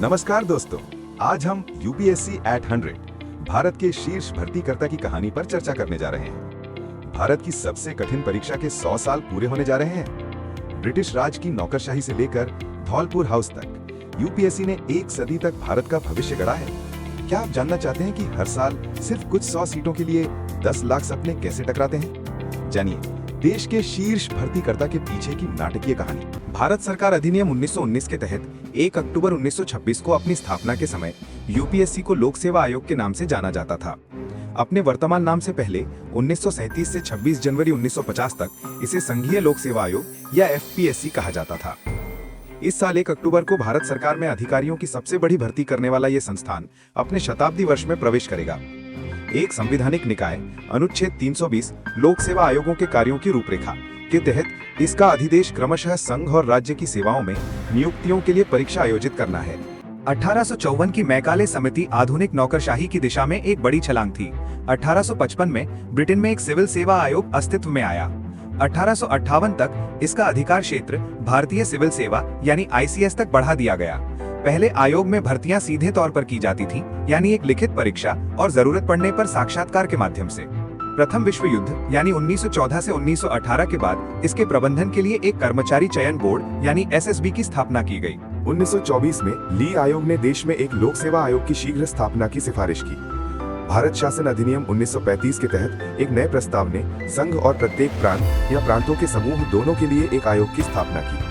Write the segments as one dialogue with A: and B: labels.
A: नमस्कार दोस्तों, आज हम यूपीएससी एट 100 भारत के शीर्ष भर्तीकर्ता की कहानी पर चर्चा करने जा रहे हैं। भारत की सबसे कठिन परीक्षा के 100 साल पूरे होने जा रहे हैं। ब्रिटिश राज की नौकरशाही से लेकर धौलपुर हाउस तक यूपीएससी ने एक सदी तक भारत का भविष्य गढ़ा है। क्या आप जानना चाहते हैं कि हर साल सिर्फ कुछ 100 सीटों के लिए 10 लाख सपने कैसे टकराते हैं? जानिए देश के शीर्ष भर्तीकर्ता के पीछे की नाटकीय कहानी। भारत सरकार अधिनियम 1919 के तहत 1 अक्टूबर 1926 को अपनी स्थापना के समय यूपीएससी को लोक सेवा आयोग के नाम से जाना जाता था। अपने वर्तमान नाम से पहले 1937 से 26 जनवरी 1950 तक इसे संघीय लोक सेवा आयोग या एफपीएससी कहा जाता था। इस साल 1 अक्टूबर को भारत सरकार में अधिकारियों की सबसे बड़ी भर्ती करने वाला ये संस्थान अपने शताब्दी वर्ष में प्रवेश करेगा। एक संवैधानिक निकाय अनुच्छेद 320 लोक सेवा आयोगों के कार्यों की रूपरेखा के तहत इसका अधिदेश क्रमशः संघ और राज्य की सेवाओं में नियुक्तियों के लिए परीक्षा आयोजित करना है। 1854 की मैकाले समिति आधुनिक नौकरशाही की दिशा में एक बड़ी छलांग थी। 1855 में ब्रिटेन में एक सिविल सेवा आयोग अस्तित्व में आया। 1858 तक इसका अधिकार क्षेत्र भारतीय सिविल सेवा यानी आईसीएस तक बढ़ा दिया गया। पहले आयोग में भर्तियां सीधे तौर पर की जाती थी, यानी एक लिखित परीक्षा और जरूरत पड़ने पर साक्षात्कार के माध्यम से। प्रथम विश्व युद्ध यानी 1914 से 1918 के बाद इसके प्रबंधन के लिए एक कर्मचारी चयन बोर्ड यानी एसएसबी की स्थापना की गई।
B: 1924 में ली आयोग ने देश में एक लोक सेवा आयोग की शीघ्र स्थापना की सिफारिश की। भारत शासन अधिनियम 1935 के तहत एक नए प्रस्ताव ने संघ और प्रत्येक प्रांत या प्रांतों के समूह दोनों के लिए एक आयोग की स्थापना की।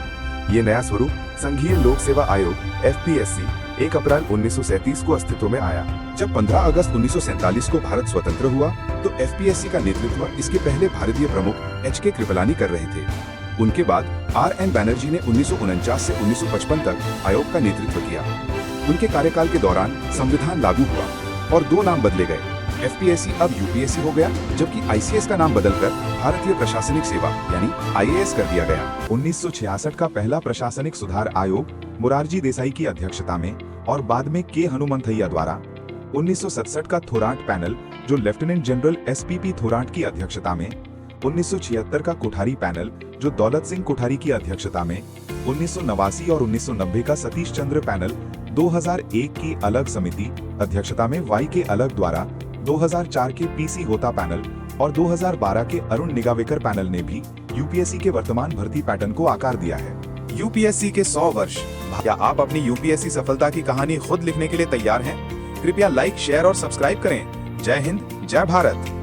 B: ये नया स्वरूप संघीय लोक सेवा आयोग एफपीएससी 1 अप्रैल 1937 को अस्तित्व में आया।
A: जब 15 अगस्त 1947 को भारत स्वतंत्र हुआ तो एफपीएससी का नेतृत्व इसके पहले भारतीय प्रमुख एचके कृपलानी कर रहे थे। उनके बाद आरएन बैनर्जी ने 1949 से 1955 तक आयोग का नेतृत्व किया। उनके कार्यकाल के दौरान संविधान लागू हुआ और 2 नाम बदले गए। एफपीएससी अब यूपीएससी हो गया, जबकि आईसीएस का नाम बदलकर भारतीय प्रशासनिक सेवा यानी आईएएस कर दिया गया। 1966 का पहला प्रशासनिक सुधार आयोग मोरारजी देसाई की अध्यक्षता में और बाद में के हनुमंथैया द्वारा, 1967 का थोराट पैनल जो लेफ्टिनेंट जनरल एसपीपी थोराट की अध्यक्षता में, 1976 का कोठारी पैनल जो दौलत सिंह कोठारी की अध्यक्षता में, 1989 और 1990 का सतीश चंद्र पैनल, 2001 की अलग समिति अध्यक्षता में वाई के अलग द्वारा, 2004 के पीसी होता पैनल और 2012 के अरुण निगावेकर पैनल ने भी यूपीएससी के वर्तमान भर्ती पैटर्न को आकार दिया है।
C: यूपीएससी के 100 वर्ष। क्या आप अपनी यूपीएससी सफलता की कहानी खुद लिखने के लिए तैयार हैं? कृपया लाइक, शेयर और सब्सक्राइब करें। जय हिंद, जय भारत।